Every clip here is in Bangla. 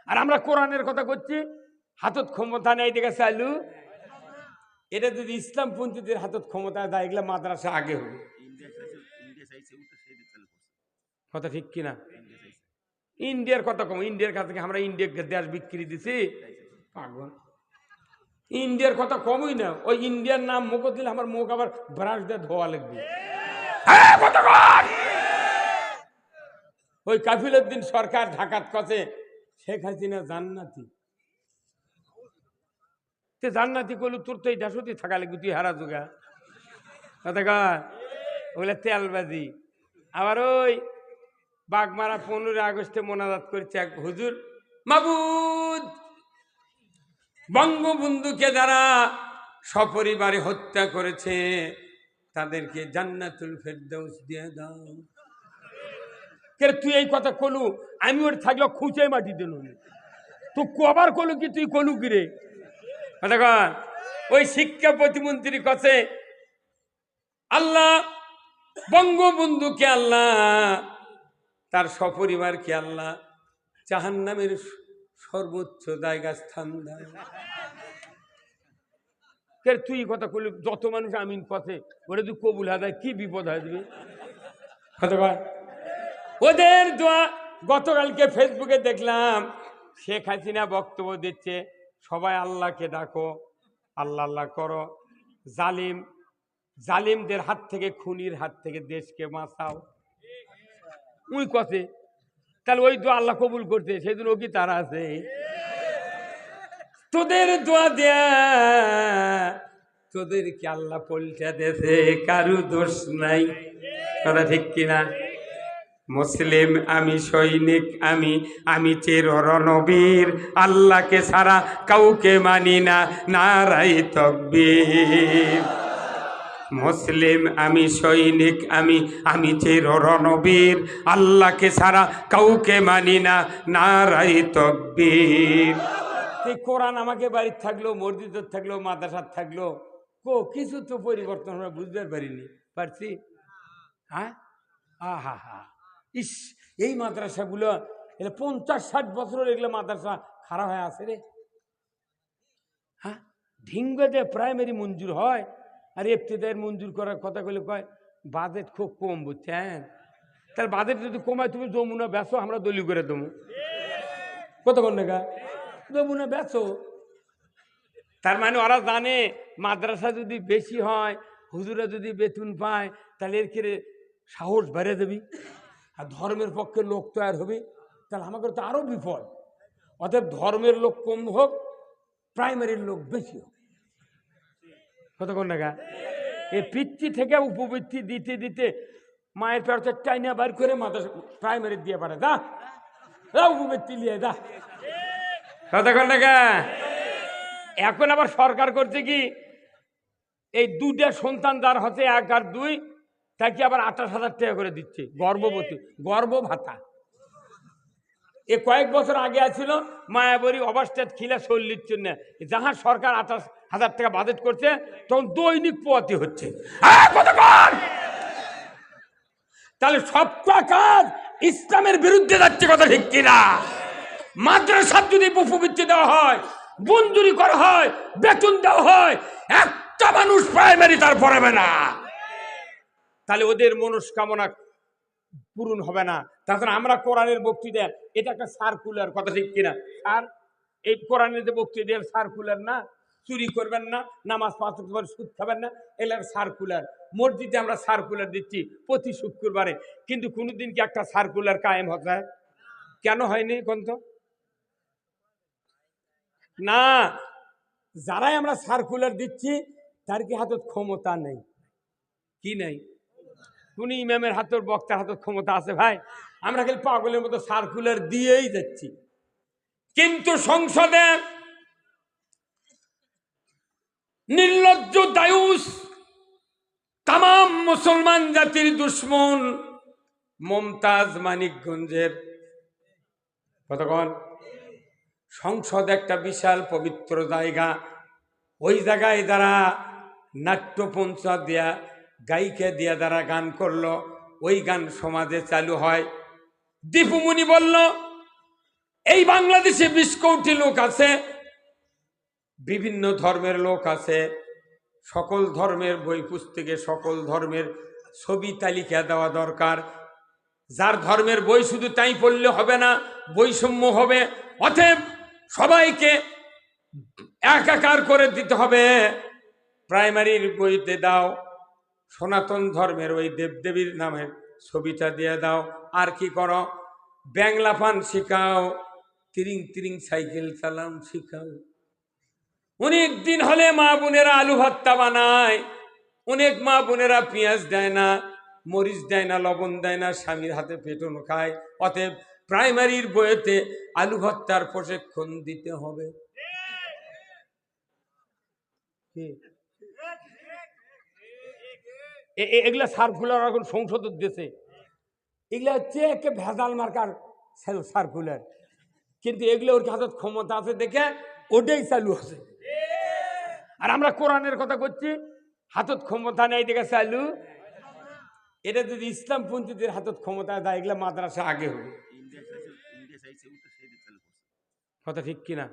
আর আমরা কোরআনের কথা করছি, হাতত ক্ষমতা নেই দেখে চালু। এটা যদি ইসলামপন্থীদের হাতত ক্ষমতা দেয়, এগুলা মাদ্রাসা আগে হবে। কথা ঠিক কিনা? ইন্ডিয়ার কথা কম, ইন্ডিয়ার কাছ থেকে আমরা ইন্ডিয়াকে দেশ বিক্রি দিছি পাগল। ইন্ডিয়ার কথা কমই না, ওই ইন্ডিয়ার নাম মুখ দিলে আমার মুখ আবার ব্রাশ দিয়ে ধোয়া লাগবে। ওই কাফিলউদ্দিন সরকার ঢাকাত কছে শেখ হাসিনা জান্নাতি, জান্নাতি করলু তোর তো এই দেশতি থাকা লাগবে, তুই হারা জোগা কথা ওগুলা তেলবাজি। আবার ওই বাগমারা 15 আগস্টে মোনাজাত করছে এক হুজুর, মাবুদ বঙ্গবন্ধুকে যারা সপরিবারে হত্যা করেছে তাদেরকে জান্নাতুল ফেরদাউস দিয়ে দাও। তুই এই কথা কলু, আমি ওর থাকলে খুঁচে মাটি দিল, তুই কবার কলু কি, তুই কলু কি রে? ওই শিক্ষা প্রতিমন্ত্রী কাছে আল্লাহ বঙ্গবন্ধুকে আল্লাহ তার সপরিবারকে আল্লাহ জাহান্নামের সর্বোচ্চ জায়গা স্থান দেয়। তুই কথা কলু, যত মানুষ আমিন পথে ওরা তুই কবুল হাজায় কি বিপদ হয়ে যাবে? ওদের দোয়া। গতকালকে ফেসবুকে দেখলাম শেখ হাসিনা বক্তব্য দিচ্ছে, সবাই আল্লাহকে ডাকো, আল্লাহ আল্লাহ করো, জালিমদের হাত থেকে, খুনির হাত থেকে দেশকে বাঁচাও। ওই কথা তাহলে ওই দোয়া আল্লাহ কবুল করতে, সেদিন ও কি তারা আছে? তোদের দোয়া দেয়া তোদেরকে আল্লাহ পল্টা দেশে, কারু দোষ নাই। কথা ঠিক কিনা? মুসলিম আমি, সৈনিক আমি, আমি চির রণবীর, আল্লাহকে ছাড়া কাউকে মানি না, নারাই তাকবীর। মুসলিম আমি, সৈনিক আমি, আমি চির রণবীর, আল্লাহকে ছাড়া কাউকে মানি না, নারাই তাকবীর। এই কোরআন আমাকে বাড়ির থাকলো, মসজিদের থাকলো, মাদ্রাসার থাকলো, কিছু তো পরিবর্তন আমরা বুঝতে পারছি। হ্যাঁ, আহা হা, ইস, এই মাদ্রাসাগুলো 50-60 বছর এগুলো মাদ্রাসা খারাপ হয়ে আছে রে। হ্যাঁ, ঢিঙ্গতে প্রাইমারি মঞ্জুর হয় আর ইবতিদায়ের মঞ্জুর করার কথা বলে কয় বাজেট খুব কম, বুঝছেন? তাহলে বাজেট যদি কমায়, তুমি যমুনা বেচো, আমরা দলি করে দেবো। কতক্ষণ টাকা যমুনা বেচো। তার মানে ওরা জানে মাদ্রাসা যদি বেশি হয়, হুজুরা যদি বেতন পায়, তাহলে এর কেড়ে সাহস বেড়ে দেবি, আর ধর্মের পক্ষে লোক তৈরি হবে, তাহলে আমাকে তো আরো বিপদ। অতএব ধর্মের লোক কম হোক, প্রাইমারির লোক বেশি হোক। কতক্ষণ টাকা এই পিতৃ থেকে উপবৃত্তি দিতে দিতে মায়ের পেটে টাইনা বার করে মাদ্রাসা প্রাইমারি দিয়ে পারে, দা উপবৃত্তি নিয়ে দা। কতক্ষণ টাকা? এখন আবার সরকার করছে কি, এই 2টা সন্তান যার হচ্ছে 1 আর 2, তাকে আবার 28,000 টাকা করে দিচ্ছে গর্ভবতী, গর্ভ ভাতা। এ কয়েক বছর আগে আছিল মায়াবরী অবস্থাত খিলা 40 জন্য, যাহা সরকার 28,000 টাকা বাজেট করছে, তখন দৈনিক পোয়াতি হচ্ছে। তাহলে সবটা কাজ ইসলামের বিরুদ্ধে যাচ্ছে, কথা ঠিক কিনা? মাদ্রাসার যদি উপবৃত্তি দেওয়া হয়, মঞ্জুরি করা হয়, বেতন দেওয়া হয়, একটা মানুষ প্রাইমারি তার পড়াবে না, তাহলে ওদের মনস্কামনা পূরণ হবে না। তাছাড়া আমরা কোরআনের বক্তৃতা, এটা একটা সার্কুলার, কথা ঠিক কিনা? আর এই কোরআনের যে বক্তৃতা সার্কুলার না, চুরি করবেন না, নামাজ 5 ওয়াক্ত সুদ খাবেন না, এলার সার্কুলার। মসজিদে আমরা সার্কুলার দিচ্ছি প্রতি শুক্রবারে, কিন্তু কোনোদিন কি একটা সার্কুলার কায়েম হচ্ছে? কেন হয়নি কোন তো? না, যারাই আমরা সার্কুলার দিচ্ছি তার কি হাতে ক্ষমতা নেই? কি নেই? কোন ইমামের হাতের, বক্তার হাতের ক্ষমতা আছে? ভাই, আমরা খালি পাগলের মতো সার্কুলার দিয়েই যাচ্ছি। কিন্তু সংসদে নির্লজ্জ দায়ুস, তামাম মুসলমান জাতির দুশ্মন মমতাজ মানিকগঞ্জের, কতক্ষণ? সংসদ একটা বিশাল পবিত্র জায়গা, ওই জায়গায় যারা নাট্যপঞ্চা দিয়া, গায়িকা দিয়া যারা গান করলো, ওই গান সমাজে চালু হয়। দীপুমণি বলল, এই বাংলাদেশে 20 কোটি লোক আছে, বিভিন্ন ধর্মের লোক আছে, সকল ধর্মের বই পুস্তকে সকল ধর্মের ছবি তালিকা দেওয়া দরকার। যার ধর্মের বই শুধু তাই পড়লে হবে না, বৈষম্য হবে। অতএব সবাইকে একাকার করে দিতে হবে। প্রাইমারির বইতে দাও সনাতন ধর্মের ওই দেবদেবীর নামের ছবিটা দিয়ে দাও। আর কি করো, ব্যাংলা পান শিখাও, তিরিং তিরিং সাইকেল চালাম শিখাও। অনেক দিন হলে মা বোনেরা আলু ভর্তা বানায়, অনেক মা বোনেরা পেঁয়াজ দেয় না, মরিচ দেয় না, লবণ দেয় না, স্বামীর হাতে পেটনো খায়। অতএব প্রাইমারির বইতে আলু ভর্তার প্রশিক্ষণ দিতে হবে। এগুলা সার্কুলার এখন সংসদের দেশে, এগুলা হচ্ছে একে ভেজাল মার্কার সার্কুলার, কিন্তু এগুলো ওর হাতে ক্ষমতা আছে দেখে ওটাই চালু আছে। আর আমরা কোরআনের কথা করছি, হাতত ক্ষমতা নেই দেখে চালু। এটা যদি ইসলামপন্থীদের হাতত ক্ষমতা দেয়, এগুলা মাদ্রাসা আগে হবে। কথা ঠিক কিনা?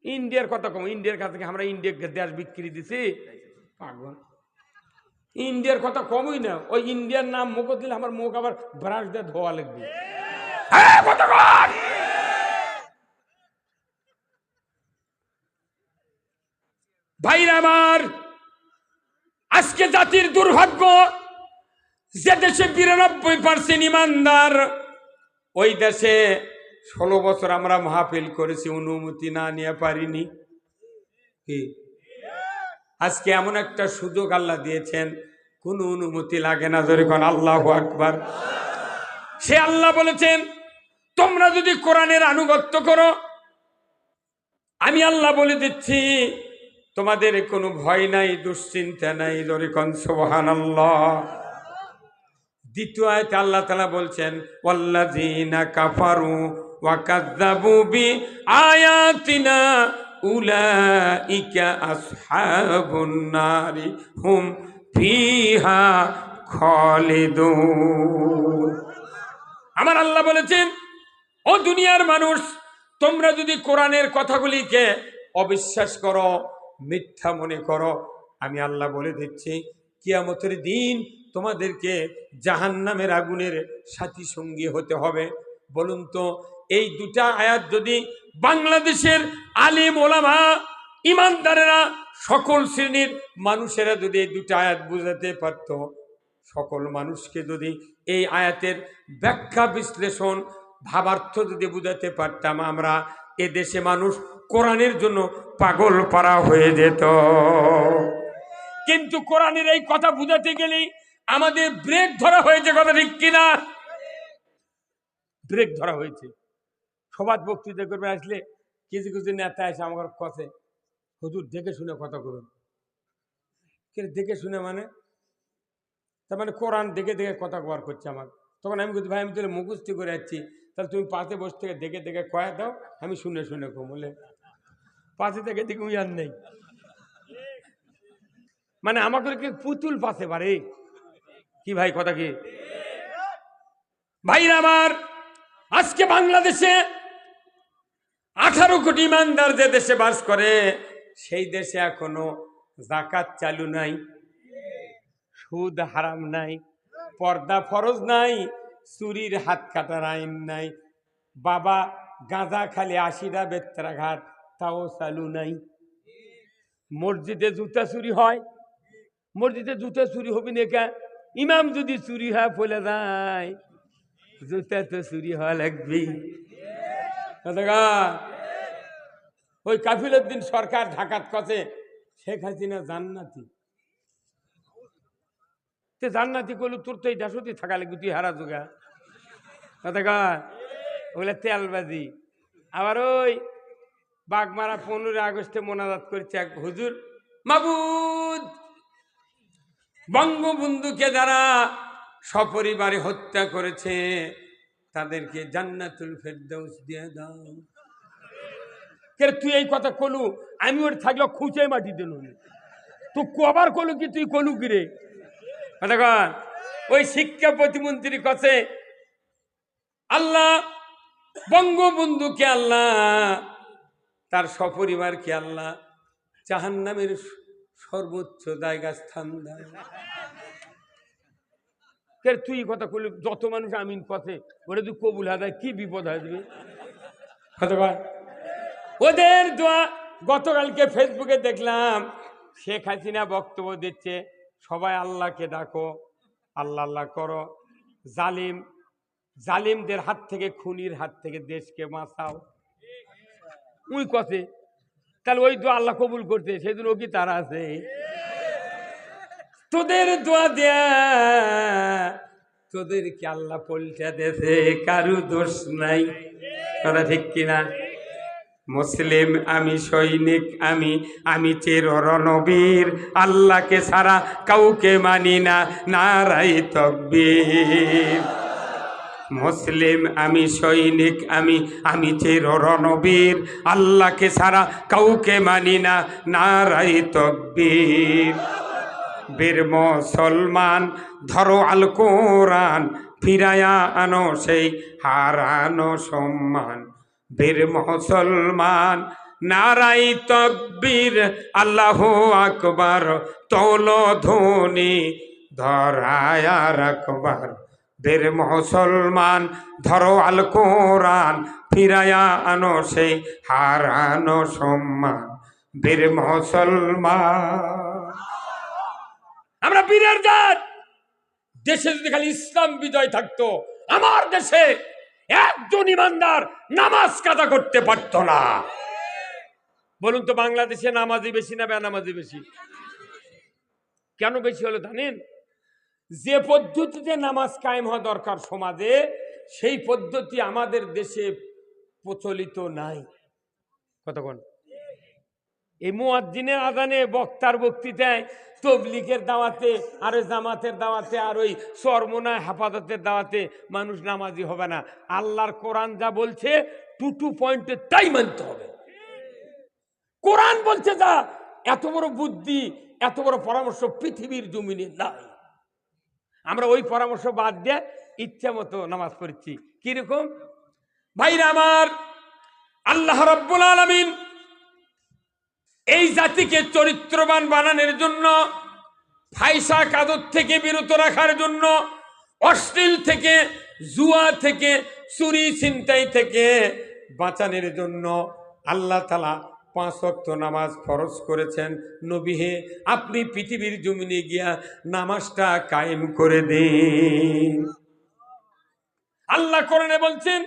ইন্ডিয়ার কথা কম, ইন্ডিয়ার কাছ থেকে আমরা ইন্ডিয়াকে দেশ বিক্রি দিছি পাগল। ইন্ডিয়ার কথা কমই না, ওই ইন্ডিয়ার নাম মুখ দিলে আমার মুখ আবার ব্রাশ দিয়ে ধোয়া লাগবে। ভাইরা আমার, আজকে জাতির দুর্ভাগ্য, যে দেশে 92% ইমানদার, ওই দেশে 16 বছর আমরা মাহফিল করেছি, অনুমতি না নিয়ে পারিনি। কি আজকে এমন একটা সুযোগ আল্লাহ দিয়েছেন, কোন অনুমতি লাগে না, জোরে কোন আল্লাহু আকবার। সে আল্লাহ বলেছেন, তোমরা যদি কোরআনের আনুগত্য করো, আমি আল্লাহ বলে দিচ্ছি তোমাদের কোনো ভয় নাই, দুশ্চিন্তা নাই, জোরে কোন সুবহানাল্লাহ। দ্বিতীয় আয়াতে আল্লাহ তাআলা বলছেন, ওয়াল্লাযীনা কাফারু ওয়া কাযযাবু বিআয়াতিনা উলাইকা আসহাবুন নারি হুম ফিহা খালিদুন। আমার আল্লাহ বলেছেন, ও দুনিয়ার মানুষ, তোমরা যদি কোরআনের কথাগুলিকে অবিশ্বাস করো, মিথ্যা মনে করো, আমি আল্লাহ বলে দিচ্ছি কিয়ামতের দিন তোমাদেরকে জাহান্নামের আগুনের সাথী সঙ্গী হতে হবে। বলুন তো, এই দুটা আয়াত যদি বাংলাদেশের আলেম ওলামা ইমানদারেরা সকল শ্রেণীর মানুষেরা যদি এই দুটা আয়াত বুঝাতে পারত, সকল মানুষকে যদি এই আয়াতের ব্যাখ্যা বিশ্লেষণ ভাবার্থ যদি বুঝাতে পারতাম, আমরা এ দেশে মানুষ কোরআনের জন্য পাগল পারা হয়ে যেত। কিন্তু কোরআনের এই কথা বুঝাতে গেলেই আমাদের ব্রেক ধরা হয়েছে। কথা ঠিক কিনা? ব্রেক ধরা হয়েছে। সবাই বক্তৃতা করবে আসলে কিছু কিছু নেতা এসে আমার কথা, হুজুর দেখে শুনে কথা করুন। দেখে শুনে মানে তার মানে কোরআন দেখে দেখে কথা কওয়ার করছে আমার। তখন আমি বলছি, ভাই আমি তাহলে মুখস্থি করে যাচ্ছি, তাহলে তুমি পাশে বসে থেকে দেখে দেখে কয়া দাও, আমি শুনে শুনে কো বলে পাশে থেকে দেখে উই আর নেই। মানে আমাকে কি পুতুল পাশে পারে কি ভাই? কথা কি ভাইরা আমার, আজকে বাংলাদেশে 18 কোটি ইমানদার যে দেশে বাস করে, সেই দেশে এখনো যাকাত চালু নাই, সুদ হারাম নাই, পর্দা ফরজ নাই, চুরির হাত কাটার আইন নাই, বাবা গাঁজা খালি 80টা বেত্রাঘাট তাও চালু নাই। মসজিদে জুতা চুরি হয়, মসজিদে জুতা চুরি হবি না কে? ইমাম যদি চুরি হয় বলে যায়, জুতা তো চুরি হওয়া লাগবেই। ওই কাফিলের দিন সরকার ঢাকাত কছে শেখ হাসিনা জান্নাতি, জান্নাতি করলু তোর তো এই ডাসতি থাকা লাগবে, তুই হারা জোগা। ওগুলা তেলবাজি। আবার ওই বাগমারা 15 আগস্টে মোনাজাত করছে এক হুজুর, মাবুদ বঙ্গবন্ধুকে যারা সপরিবারে হত্যা করেছে তাদেরকে জান্নাতুল ফেরদাউস দিয়ে দাও। তুই এই কথা কলু, আমি ওর থাকলে খুঁচে মাটি দিল, তুই কবার কলু কি, তুই কলু কি রে? ওই শিক্ষা প্রতিমন্ত্রী কাছে আল্লাহ বঙ্গবন্ধুকে আল্লাহ তার সপরিবারকে আল্লাহ জাহান্নামের সর্বোচ্চ জায়গা স্থান দেয়। তুই কথা বললি, যত মানুষ আমিন পথে ওটা তুই কবুল হাদায় কি বিপদ হয় দিবি কথা বল। ওদের দোয়া গতকালকে ফেসবুকে দেখলাম শেখ হাসিনা বক্তব্য দিচ্ছে, সবাই আল্লাহকে ডাকো, আল্লাহ আল্লাহ করো, জালিমদের হাত থেকে, খুনির হাত থেকে দেশকে বাঁচাও। ওই কথা তাহলে ওই দোয়া আল্লাহ কবুল করতে সেদিন ও কি তারা আছে? তোদের দোয়া দেয়া তোদেরকে আল্লাহ পল্টা দেশে, কারু দোষ নাই, কথা ঠিক কিনা? মুসলিম আমি, সৈনিক আমি, আমি চির রণবীর, আল্লাহকে ছাড়া কাউকে মানি না, নারাই তাকবীর। মুসলিম আমি, সৈনিক আমি, আমি চির রণবীর, আল্লাহকে ছাড়া কাউকে মানি না, নারাই তাকবীর। বীর মুসলমান ধরো আল কোরআন, ফিরায়া আনো সেই হারানো সম্মান। বীর মুসলমান নারাই তাকবীর, আল্লাহু আকবার, তোল ধ্বনি ধরায়া রাখবার। বীর মুসলমান ধরো আল কোরআন, ফিরায়া আনো সেই হারানো সম্মান। বীর মুসলমান আমরা বীরের জাত। দেশে যদি খালি ইসলাম বিজয় থাকতো, আমার দেশে একজন ইমানদার নামাজ কাজা করতে পারতো না। বলুন তো, বাংলাদেশে নামাজি বেশি না বেনামাজি বেশি? কেন বেশি হলো জানেন? যে পদ্ধতিতে নামাজ কায়েম হওয়া দরকার সমাজে, সেই পদ্ধতি আমাদের দেশে প্রচলিত নাই। কতক্ষণ এই মুয়াজ্জিনের আজানে, বক্তার বক্তৃতায়, তবলিগের দাওয়াতে, আর জামাতের দাওয়াতে, আর ওই চরমোনা হেফাজতের দাওয়াতে মানুষ নামাজি হবে না। আল্লাহর কোরআন যা বলছে টু পয়েন্টে তাই মানতে হবে। কোরআন বলছে যা, এত বড় বুদ্ধি, এত বড় পরামর্শ পৃথিবীর জমিনে নাই। আমরা ওই পরামর্শ বাদ দিয়ে ইচ্ছা মতো নামাজ পড়ছি। কিরকম ভাইরা আমার, আল্লাহ রাব্বুল আলামিন এই জাতিকে চরিত্রবান বানানোর জন্য, ফাইসা কাদর থেকে বিরত রাখার জন্য, অশ্লীল থেকে, জুয়া থেকে, চুরি ছিনতাই থেকে বাঁচানোর জন্য আল্লাহ তাআলা 5 ওয়াক্ত নামাজ ফরজ করেছেন। নবী হে, আপনি পৃথিবীর জমিনে গিয়া নামাজটা কায়েম করে দিন। আল্লাহ কোরআনে বলছেন,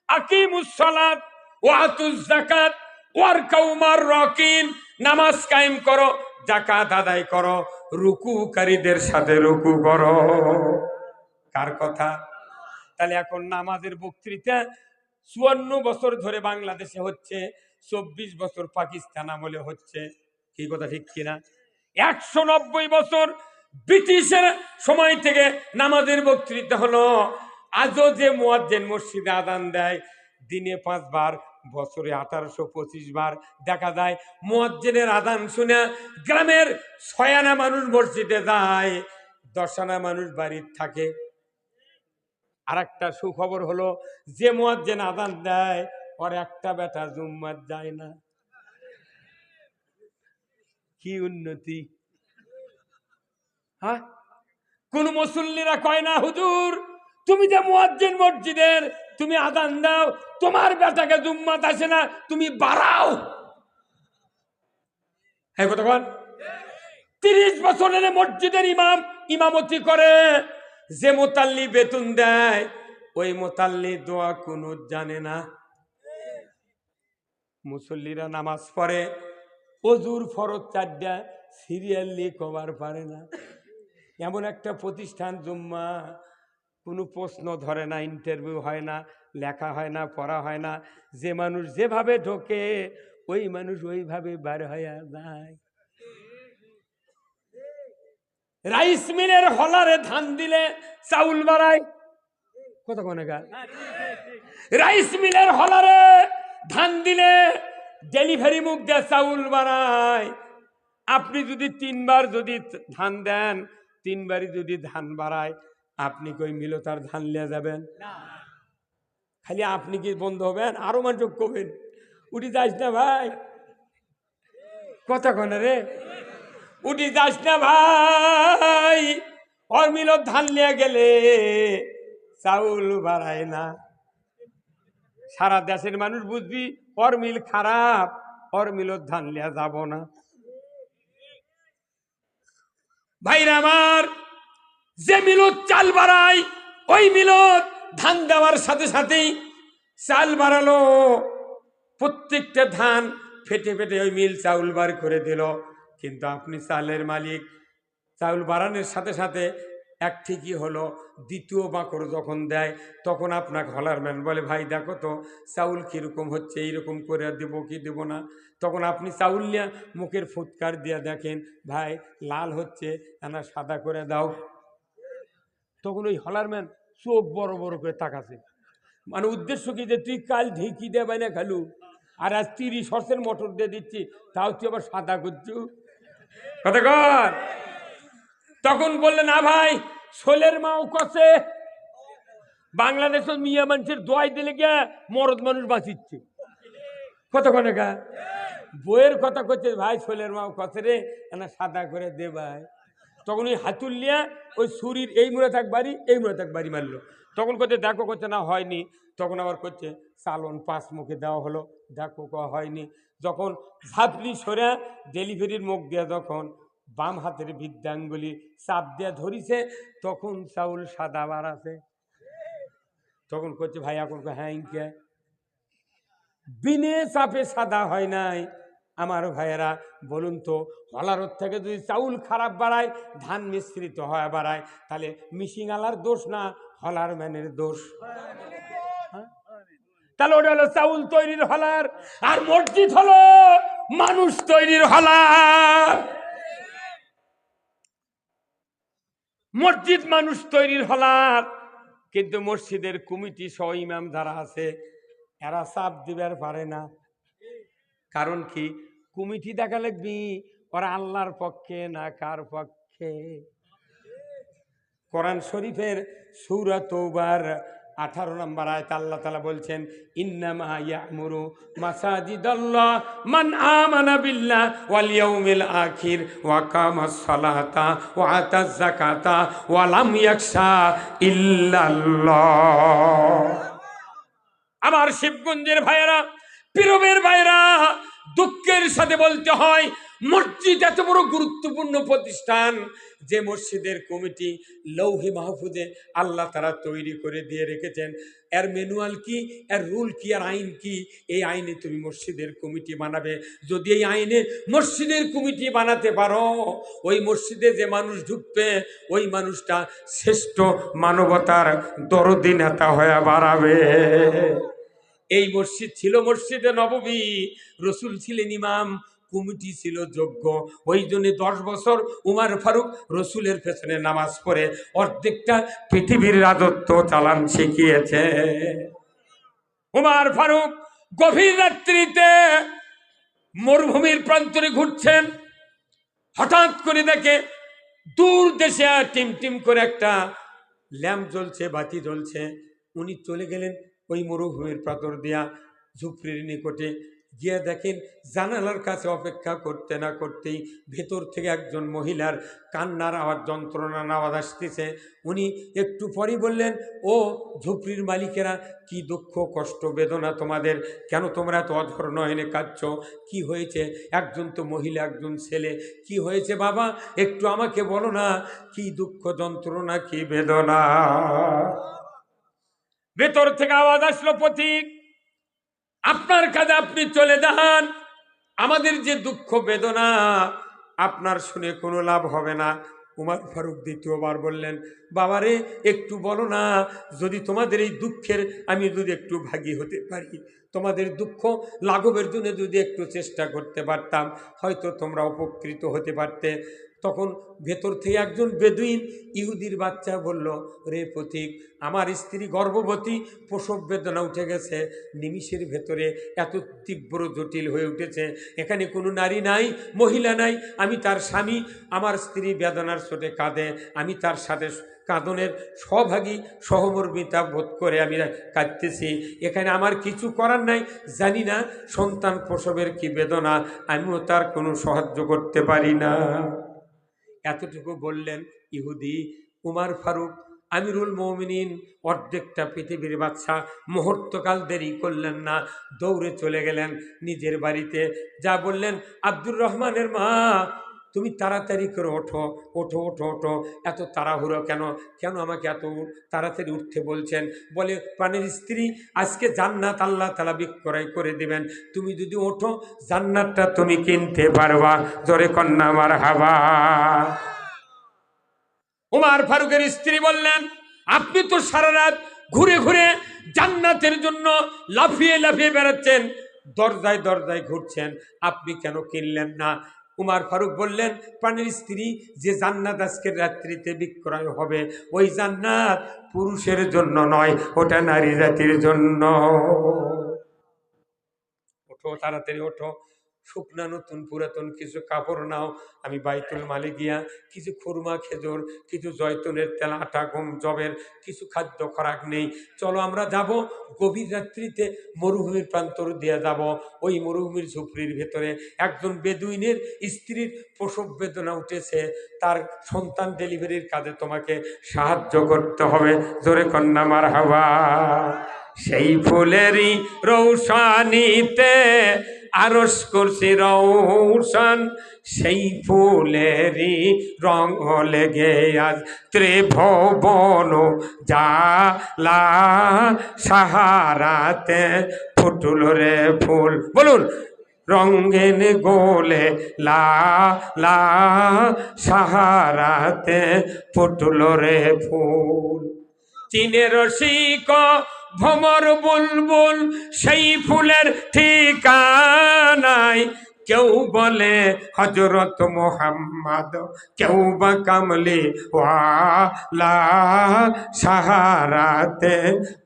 আকিমুস সালাত ওয়া আতুজ যাকাত ওয়ারকাউ মার রাকিন, নামাজ কায়েম করো, যাকাত আদায় করো, রুকুকারীদের সাথে রুকু করো। কার কথা? তাহলে এখন নামাজের বক্তৃতা 54 বছর ধরে বাংলাদেশে হচ্ছে, 24 বছর পাকিস্তান আমলে হচ্ছে। কি কথা ঠিক কিনা? 190 বছর ব্রিটিশের সময় থেকে নামাজের বক্তৃতা হলো। আজও যে মুয়াজ্জিন মসজিদে আযান দেয় দিনে 5 বার, বছরে 1825 বার দেখা যায় মুয়াজ্জিনের আযান শুনে গ্রামের 6 আনা মানুষ মসজিদে যায়, 10 আনা মানুষ বাড়িতে থাকে। আর একটা সুখবর হলো, যে মুয়াজ্জিন আযান দেয় ওর একটা বেটা জুম্মাত যায় না। কি উন্নতি! হ্যাঁ, কোন মুসল্লিরা কয় না, হুজুর তুমি যে মুয়াজ্জিন মসজিদের, তুমি আযান দাও, তোমার বেটাকে জুম্মাত আসে না, তুমি বাড়াও। হ্যাঁ কথা বল। 30 বছরের মসজিদের ইমাম ইমামতি করে, যে মুতাল্লি বেতন দেয় ওই মুতাল্লি দোয়া কুনুত জানে না। মুসল্লিরা নামাজ পড়ে, ওযুর ফরজ 4টা সিরিয়ালি কভার পারে না। এমন একটা প্রতিষ্ঠান জুম্মা, কোনো প্রশ্ন ধরে না, ইন্টারভিউ হয় না, লেখা হয় না, পড়া হয় না, যে মানুষ যেভাবে ঢোকে ওই মানুষ ওইভাবে বার হয়ে যায়। রাইস মিলের হলারে ধান দিলে চাউল বাড়ায়, কত কোনে গা? রাইস মিলের হলারে ধান দিলে ডেলিভারি মুখ দিয়ে চাউল বাড়ায়। আপনি যদি 3 বার যদি ধান দেন, 3 বারই যদি ধান বাড়ায়, আপনি কই মিলতার ধান লিয়ে যাবেন? খালি আপনি কি বন্ধ হবেন, আরো মানুষ কবেন উঠি যাস না ভাই, কথা কনে রে, উঠি যাস না ভাই, অর্মিল ধান নিয়ে গেলে চাউল বাড়ায় না। সারা দেশের মানুষ বুঝবি অর্মিল খারাপ, অর্মিল ধান লিয়া যাব না। ভাইরা আমার, যে মিলত চাল বাড়ায় ওই মিলত ধান দেওয়ার সাথে সাথেই চাল বাড়ালো, প্রত্যেকটা ধান ফেটে ফেটে ওই মিল চাউল বার করে দিল। কিন্তু আপনি চালের মালিক, চাউল বাড়ানোর সাথে সাথে এক ঠিকই হলো, দ্বিতীয় বাঁকড় যখন দেয় তখন আপনাকে হলারম্যান বলে ভাই দেখো তো চাউল কীরকম হচ্ছে, এইরকম করে দেবো কি দেবো না। তখন আপনি চাউল নিয়ে মুখের ফুৎকার দিয়ে দেখেন ভাই লাল হচ্ছে না সাদা করে দাও। তখন ওই হলারম্যান চোখ বড় বড় করে তাকাছে, মানে উদ্দেশ্য কি যে তুই কাল ঢেকি দেবে না খালু, আর আজ 30 সর্ষের মটর দিয়ে দিচ্ছি, তাও তুই আবার সাদা করছু, কথা কর। তখন বললে না ভাই শোলের মাও কষে, বাংলাদেশের মিয়া মানুষের দোয়াই দিলে গিয়া মরদ মানুষ বাঁচিচ্ছে, কথা কনে গা বইয়ের কথা করছে ভাই শোলের মাও কষে রে না সাদা করে দে ভাই। তখন ওই হাতুল্লিয়া ওই ছুরির এই মুড়ে থাক বাড়ি এই মুড়ে থাক বাড়ি মারলো। তখন করছে দেখো করছে না হয়নি, তখন আবার করছে চালন 5 মুখে দেওয়া হলো, দেখো হয়নি। যখন ঝাপলি সরে ডেলিভারির মুখ দেওয়া যখন বাম হাতের বৃদ্ধাঙ্গুলি চাপ দিয়ে ধরিছে তখন চাউল সাদা বার আছে। তখন করছে ভাই এখন হ্যাঁ ইনকে বিনে চাপে সাদা হয় নাই। আমার ভাইয়েরা বলুন তো, হলারত থেকে যদি চাউল খারাপ বাড়ায়, ধান মিশ্রিত হয় বাড়ায়, তাহলে মিশিংওয়ালার দোষ না হলার ম্যানের দোষ? তাহলে ওটা হলো চাউল তৈরির হলার, আর মসজিদ হলো মানুষ তৈরির হলার। মসজিদ মানুষ তৈরির হলার, কিন্তু মসজিদের কমিটি সহ ইমাম যারা আছে এরা চাপ দিবার পারে না। কারণ কি, কমিটি দেখা লাগবি ওরা আল্লাহর পক্ষে না কার পক্ষে। কোরআন শরীফের সূরা তওবার 18 নম্বর আয়াত আল্লাহ তাআলা বলছেন ইন্নামা ইয়া'মুরু মাসাজিদাল্লাহ মান আমানা বিল্লাহ ওয়াল ইয়াউমিল আখির ওয়া কামাস সালাতা ওয়া আতাজ যাকাতা ওয়া লাম ইয়াখশা ইল্লাল্লাহ। আমার শিবগঞ্জের ভাইয়েরা, পীরবের ভাইয়েরা, দুঃখের সাথে বলতে হয় মসজিদ এত বড় গুরুত্বপূর্ণ প্রতিষ্ঠান যে মসজিদের কমিটি লৌহে মাহফুজে আল্লাহ তারা তৈরি করে দিয়ে রেখেছেন। এর ম্যানুয়াল কি, এর রুল কি, আর আইন কি, এই আইনে তুমি মসজিদের কমিটি বানাবে। যদি এই আইনে মসজিদের কমিটি বানাতে পারো, ওই মসজিদে যে মানুষ ঢুকবে ওই মানুষটা শ্রেষ্ঠ মানবতার দরদি নেতা হয়ে বাড়াবে। এই মসজিদ ছিল মসজিদে নববী, রসুল ছিলেন ইমাম, কমিটি ছিল যোগ্য। ওই জন্য 10 বছর উমার ফারুক রসুলের পেছনে নামাজ পড়ে অর্ধেকটা পৃথিবীর রাজত্ব চালান শিখিয়েছে। উমার ফারুক গভীর রাত্রিতে মরুভূমির প্রান্তরে ঘুরছেন, হঠাৎ করে দেখে দূর দেশে টিম টিম করে একটা ল্যাম্প জ্বলছে, বাতি জ্বলছে। উনি চলে গেলেন ওই মরুভূমির প্রান্তর দিয়া ঝুপড়ির নিকটে গিয়ে দেখেন জানালার কাছে অপেক্ষা করতে না করতেই ভেতর থেকে একজন মহিলার কান্নার আওয়াজ, যন্ত্রণার আওয়াজ আসতেছে। উনি একটু পরেই বললেন, ও ঝুপড়ির মালিকেরা, কি দুঃখ কষ্ট বেদনা তোমাদের, কেন তোমরা এত অধর নয়নে কাঁদছ, কি হয়েছে? একজন তো মহিলা, একজন ছেলে, কি হয়েছে বাবা একটু আমাকে বলো না, কি দুঃখ যন্ত্রণা কি বেদনা? ভেতর থেকে আওয়াজ আসলো, পথিক আপনার কাজে আপনি চলে যান, আমাদের যে দুঃখ বেদনা আপনার শুনে কোনো লাভ হবে না। উমর ফারুক দ্বিতীয়বার বললেন, বাবারে একটু বলো না, যদি তোমাদের এই দুঃখের আমি যদি একটু ভাগী হতে পারি, তোমাদের দুঃখ লাঘবের জন্য যদি একটু চেষ্টা করতে পারতাম, হয়তো তোমরা উপকৃত হতে পারতে। তখন ভেতর থেকে একজন বেদুইন ইহুদির বাচ্চা বলল, রে পথিক, আমার স্ত্রী গর্ভবতী, প্রসব বেদনা উঠে গেছে, নিমিষের ভেতরে এত তীব্র জটিল হয়ে উঠেছে, এখানে কোনো নারী নাই, মহিলা নাই, আমি তার স্বামী, আমার স্ত্রী বেদনার চোটে কাঁদে, আমি তার সাথে কাঁদনের সহভাগী সহমর্মিতা বোধ করে আমি কাঁদতেছি। এখানে আমার কিছু করার নাই, জানি না সন্তান প্রসবের কি বেদনা, আমিও তার কোনো সাহায্য করতে পারি না। এতটুকু বললেন ইহুদি। উমার ফারুক আমিরুল মুমিনিন, অর্ধেকটা পৃথিবীর বাদশাহ, মুহূর্তকাল দেরি করলেন না, দৌড়ে চলে গেলেন নিজের বাড়িতে। যা বললেন, আব্দুর রহমানের মা, তুমি তাড়াতাড়ি করে ওঠো, ওঠো ওঠো ওঠো, এত তাড়াহুড়ো কেন, কেন আমাকে এত তাড়াতাড়ি উঠতে বলছেন? বলে, প্রাণের স্ত্রী, আজকে জান্নাত আল্লাহ তাআলা বিক্রয় করে দিবেন, তুমি যদি ওঠো জান্নাতটা তুমি কিনতে পারবা। জোরে কন্যা মারহাবা। উমার ফারুকের স্ত্রী বললেন, আপনি তো সারা রাত ঘুরে ঘুরে জান্নাতের জন্য লাফিয়ে লাফিয়ে বেড়াচ্ছেন, দরজায় দরজায় ঘুরছেন, আপনি কেন কিনলেন না? উমার ফারুক বললেন, প্রাণের স্ত্রী, যে জান্নাত আজকের রাত্রিতে বিক্রয় হবে, ওই জান্নাত পুরুষের জন্য নয়, ওটা নারী জাতির জন্য। ওঠো, তাড়াতাড়ি ওঠো, শুকনা নতুন পুরাতন কিছু কাপড় নাও, আমি বাইতুল মালে গিয়া কিছু খুরমা খেজুর, কিছু জয়তুনের তেল, আটা, গম, জবের কিছু খাদ্য খোরাক নেই, চলো আমরা যাব গভীর রাত্রিতে মরুভূমির প্রান্তর দিয়ে যাব। ওই মরুভূমির ঝুপড়ির ভেতরে একজন বেদুইনের স্ত্রীর প্রসব বেদনা উঠেছে, তার সন্তান ডেলিভারির কাজে তোমাকে সাহায্য করতে হবে। জোরে কন্যা মারহাবা। সেই ফুলেরই রৌশানিতে আরশ করছি রৌশন, সেই ফুলেরই রং লেগে আজ ত্রিভুবন জালা, সাহারাতে ফুটল রে ফুল। বলুন, রঙ্গিন গোলে লা লা, সাহারাতে ফুটল রে ফুল। চীনের রসিক ভমর বুলবুল, সেই ফুলের ঠিকানায় কেউ বলে হযরত মুহাম্মদ, কেউ বা কামলি ওয়ালা, সাহারাতে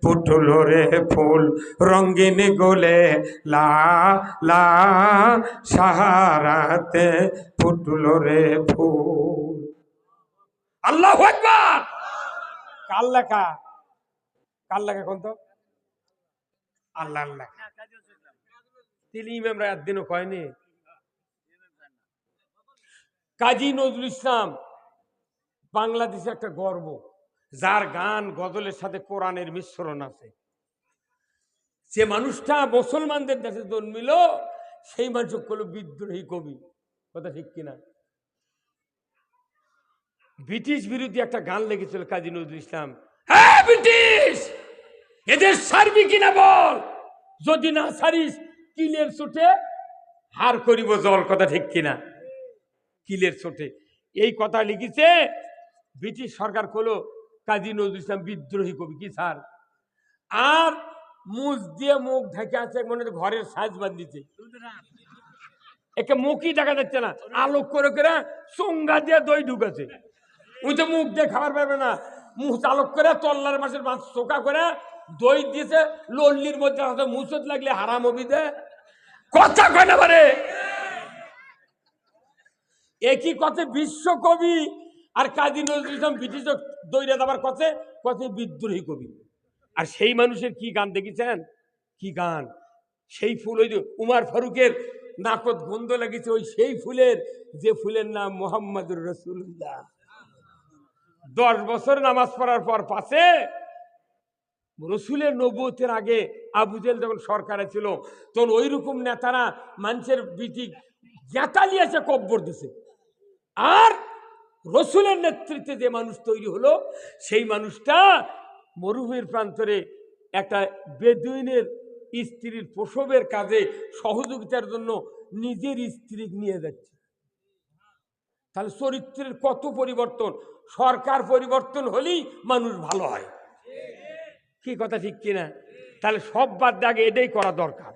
ফুটল রে ফুল, রঙিন গোলে লা লা, সাহারাতে ফুটল রে ফুল। আল্লাহু আকবার। কার লেখা? কার লেখা কোন তো? আল্লাহ আল্লাহ। তিনি ইমামরা একদিনও কয়নি। কাজী নজরুল ইসলাম বাংলাদেশে একটা গর্ব, যার গান গজলের সাথে কোরআনের মিশ্রণ আছে। যে মানুষটা মুসলমানদের দেশে জন্মিল, সেই মানুষ হলো বিদ্রোহী কবি। কথা ঠিক কিনা? ব্রিটিশ বিরোধী একটা গান লিখেছিল কাজী নজরুল ইসলাম। হ্যাঁ ব্রিটিশ, এদের সারবি কিনা বল, যদি না সারিস কিলের চোটে হার করিব জল। কথা ঠিক কিনা? কিলের চোটে এই কথা লিখেছে ব্রিটিশ সরকার। হলো কাজী নজরুল ইসলাম বিদ্রোহী কবি কি স্যার? আর মুখ দিয়ে মুখ ঢেকে আছে, মনে হচ্ছে ঘরের সাজ বাঁধিছে, একে মুখই দেখা যাচ্ছে না, আলোক করে করে চোঙ্গা দিয়ে দই ঢুকেছে। ওই তো মুখ দিয়ে খাবার পাবে না, মুখ চালক করে তল্লার মাসের মাছ চোকা করে দই দিয়েছে, লল্লির মধ্যে মুসত লাগলে হারাম হবি দে। কথা কয় না পারে একই কথা বিশ্বকবি আর কাজী নজরুল ইসলাম ব্রিটিশ দইরা দেবার কথা কথা বিদ্রোহী কবি। আর সেই মানুষের কি গান দেখেছেন? কি গান! সেই ফুল, ওই যে উমার ফারুকের নাকত গন্ধ লেগেছে ওই সেই ফুলের, যে ফুলের নাম মুহাম্মদুর রাসূলুল্লাহ। 10 বছর নামাজ পড়ার পর পাশে রসুলের নবুয়তের আগে আবু জেহেল যখন সরকারে ছিল, তখন ওই রকম নেতারা মানুষের বিটি গেতালিয়েছে, কব্বর দিছে। আর রসুলের নেতৃত্বে যে মানুষ তৈরি হলো, সেই মানুষটা মরুভূমির প্রান্তরে একটা বেদুইনের স্ত্রীর প্রসবের কাজে সহযোগিতার জন্য নিজের স্ত্রী নিয়ে যাচ্ছে। তাহলে চরিত্রের কত পরিবর্তন! সরকার পরিবর্তন হলেই মানুষ ভালো হয়। কি কথা ঠিক কিনা? তাহলে সব বাদ দিয়ে আগে এটাই করা দরকার।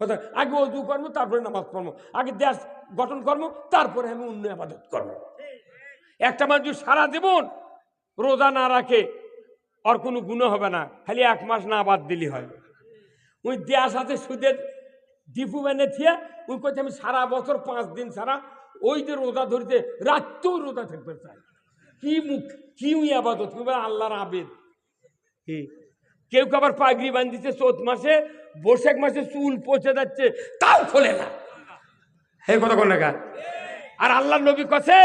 কথা, আগে অজু কর্ম, তারপরে নামাজ কর্ম, আগে দেশ গঠন কর্ম, তারপরে আমি অন্য ইবাদত কর্ম। একটা মানুষ সারা জীবন রোজা না রাখে, আর কোনো গুনাহ হবে না, খালি 1 মাস না বাদ দিলি হয়। ওই দেশ আছে সুদের ডিপু বেনে থিয়া, ওই কথা আমি সারা বছর 5 দিন ছাড়া ওই যে রোজা ধরতে রাত্রেও রোজা থাকতে চাই। কি মুখ কি আবাদত তুমি আল্লাহর আবেদ। কেউ আবার পাগড়ি বাঁধিছে চৈত মাসে, বৈশাখ মাসে চুল পচে যাচ্ছে তাও খোলে না। হে কথা কোন না। আর আল্লাহ নবী কাছে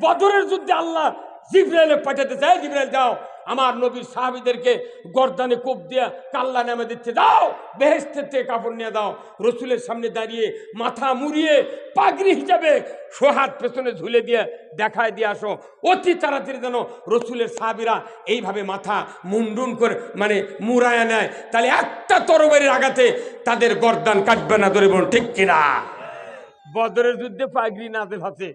বদরের যুদ্ধে আল্লাহ জিবরাইলে পাঠাতে চায়, জিবরাইল যাও আমার নবীর সাহাবীদেরকে গর্দানে কোপ দিয়া কাল্লা নামে দিচ্ছে, যাও বেহেশতের থেকে কাপড় নিয়ে দাও। রসুলের সামনে দাঁড়িয়ে মাথা মুড়িয়ে পাগড়ি হিসাবে সোহাত পেছনে ঝুলে দিয়ে দেখায় দিয়ে আসো। অতি তাড়াতাড়ি যেন রসুলের সাহাবীরা এইভাবে মাথা মুন্ডুন করে মানে মুড়ায় নেয়, তাহলে একটা তরবারির আঘাতে তাদের গর্দান কাটবে না। ধরে বলুন ঠিক কিনা? বদরের যুদ্ধে পাগড়ি নাযিল আছে।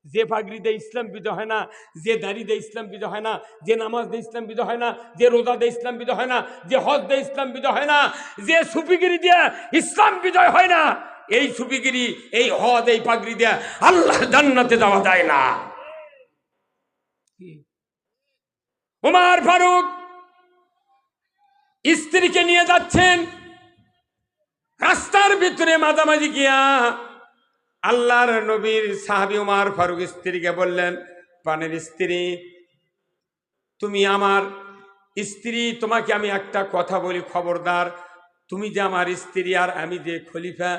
যে পাগড়ি দিয়ে ইসলাম বিজয় হয় না, যে দাড়ি দিয়ে ইসলাম বিজয় হয় না, যে নামাজ দিয়ে ইসলাম বিজয় হয় না, যে রোজা দিয়ে ইসলাম বিজয় হয় না, যে হজ দিয়ে ইসলাম বিজয় হয় না, যে সুফিগিরি দিয়ে ইসলাম বিজয় হয় না, এই সুফিগিরি এই হজ এই পাগড়ি দিয়ে আল্লাহর জান্নাতে যাওয়া যায় না। ওমর ফারুক স্ত্রীকে নিয়ে যাচ্ছেন, রাস্তার ভিতরে মাঝামাঝি গিয়া আল্লাহর নবীর সাহাবী ওমর ফারুক স্ত্রীকে বললেন, প্রাণের স্ত্রী তুমি আমার স্ত্রী, তোমাকে আমি একটা কথা বলি, খবরদার, তুমি যে আমার স্ত্রী আর আমি যে খলিফা,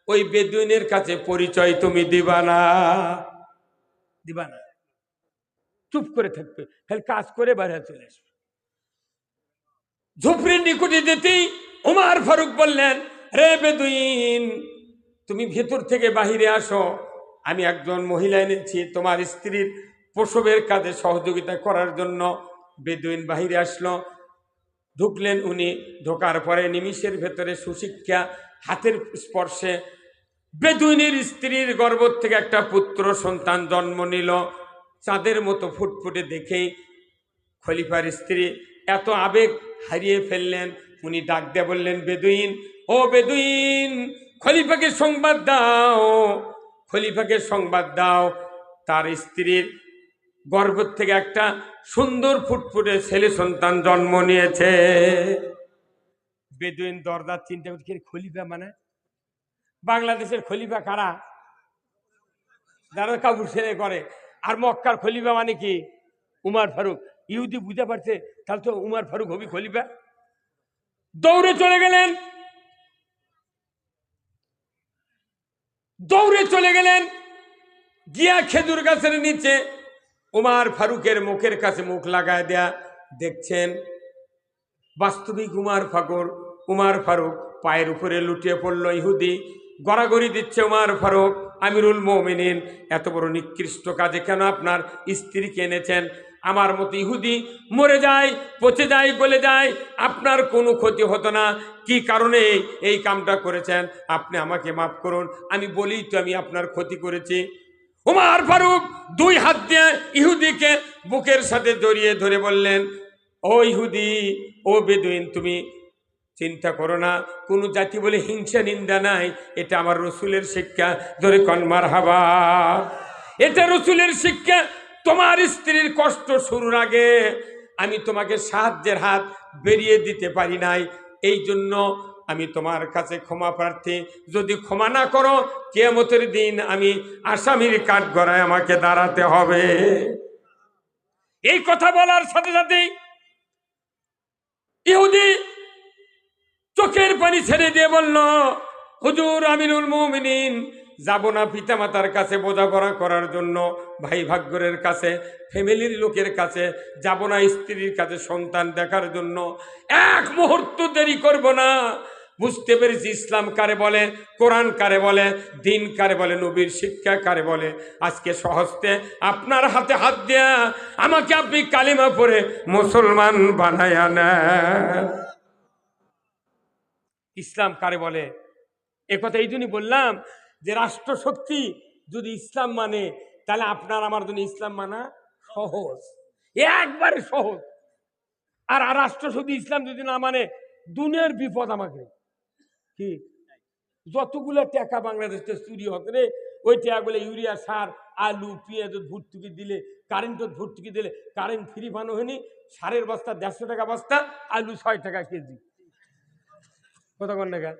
ওই বেদুইনের কাছে পরিচয় তুমি দিবা না। দিবা না, চুপ করে থাকবে, খালি কাজ করে বাইরে চলে আসবে। ঝুপড়ির নিকটে যেতেই ওমর ফারুক বললেন, রে বেদুইন তুমি ভেতর থেকে বাহিরে আসো, আমি একজন মহিলা এনেছি তোমার স্ত্রীর প্রসবের কাজে সহযোগিতা করার জন্য। বেদুইন বাহিরে আসলো, ঢুকলেন উনি। ঢোকার পরে নিমিষের ভেতরে সুশিক্ষা হাতের স্পর্শে বেদুইনের স্ত্রীর গর্ভ থেকে একটা পুত্র সন্তান জন্ম নিল। চাঁদের মতো ফুটফুটে দেখেই খলিফার স্ত্রী এত আবেগ হারিয়ে ফেললেন। উনি ডাক দিয়ে বললেন, বেদুইন, ও বেদুইন, খলিফাকে সংবাদ দাও, খলিফাকে সংবাদ দাও, তার স্ত্রীর গর্ভ থেকে একটা সুন্দর ফুটফুটে ছেলে সন্তান জন্ম নিয়েছে। বেদুইন দরদার চিন্তা করছে, খলিফা মানে বাংলাদেশের খলিফা কারা? যারা কাবুল ছেড়ে করে। আর মক্কার খলিফা মানে কি? উমর ফারুক। ইহুদি বুঝতে পারছে, তাহলে তো উমর ফারুক হবি খলিফা। দৌড়ে চলে গেলেন, দৌড়ে চলে গেলেন, গিয়া খেজুর গাছের নিচে উমর ফারুকের মুখের কাছে মুখ লাগায় দেয়া। দেখছেন বাস্তবিক উমর ফারুক পায়ের উপরে লুটিয়ে পড়ল। ইহুদি গড়াগড়ি দিচ্ছে, উমর ফারুক আমিরুল মুমিনিন, এত বড় নিকৃষ্ট কাজে কেন আপনার স্ত্রীকে এনেছেন? আমার মতো ইহুদি মরে যায়, পচে যায়, গলে যায়, আপনার কোনো ক্ষতি হতো না। কি কারণে এই কামটা করেছেন? আপনি আমাকে মাফ করুন, আমি বলি তো আমি আপনার ক্ষতি করেছি। উমর ফারুক দুই হাত দিয়ে ইহুদিকে বুকের সাথে জড়িয়ে ধরে বললেন, ও ইহুদি, ও বেদুইন, তুমি চিন্তা করো না, কোনো জাতি বলে হিংসা নিন্দা নাই, এটা আমার রসুলের শিক্ষা। ধরে কন মারহাবা। এটা রসুলের শিক্ষা। তোমার স্ত্রীর কষ্ট শুরুর আগে আমি তোমাকে সাহায্যের হাত বেরিয়ে দিতে পারি নাই, এই জন্য আমি তোমার কাছে ক্ষমা প্রার্থী। যদি ক্ষমা না করো, কিয়ামতের দিন আমি আসামির কাঠগড়ায় আমাকে দাঁড়াতে হবে। এই কথা বলার সাথে সাথেই ইহুদি চোখের পানি ছেড়ে দিয়ে বলল, হুজুর আমিরুল মুমিনিন, যাব না পিতামাতার কাছে বোঝাপড়া করার জন্য, ভাই ভাগ্যরের কাছে, ফ্যামিলির লোকের কাছে যাব না, স্ত্রীর কাছে সন্তান দেখার জন্য এক মুহূর্ত দেরি করব না। বুঝতে পেরেছি ইসলাম কারে বলে, কোরআন কারে বলে, দিন কারে বলে, নবীর শিক্ষা কারে বলে। আজকে সহজতে আপনার হাতে হাত দেয়া আমাকে আপনি কালিমা পড়ে মুসলমান বানায়া নেন। ইসলাম কারে বলে এ কথা এই জন্যই বললাম যে রাষ্ট্রশক্তি যদি ইসলাম মানে, তাহলে আপনার আমার জন্য ইসলাম মানা সহজ, একবারে সহজ। আর রাষ্ট্রশক্তি ইসলাম যদি না মানে, দুনিয়ার বিপদ আমাকে। কি যতগুলো টাকা বাংলাদেশে চুরি হতে রে, ওই টাকাগুলো ইউরিয়া সার, আলু, পেঁয়াজ ভর্তুকি দিলে, কারেন্ট ভর্তুকি দিলে, কারেন্ট ফ্রি বানো হয়নি, সারের বস্তা 150 টাকা বস্তা, আলু 6 টাকা কেজি। কতক্ষণ টাকা?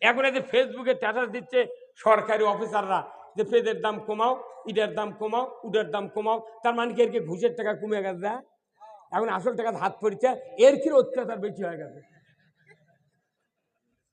এখন এই যে ফেসবুকে স্ট্যাটাস দিচ্ছে সরকারি অফিসাররা যে পেঁয়াজের দাম কমাও, ইটার দাম কমাও, উডের দাম কমাও। তার মানে কি এর কি ঘুষের টাকা কমে গেছে? এখন আসল টাকা হাত পড়ছে, এর কি অত্যাচার বেশি হয়ে গেছে।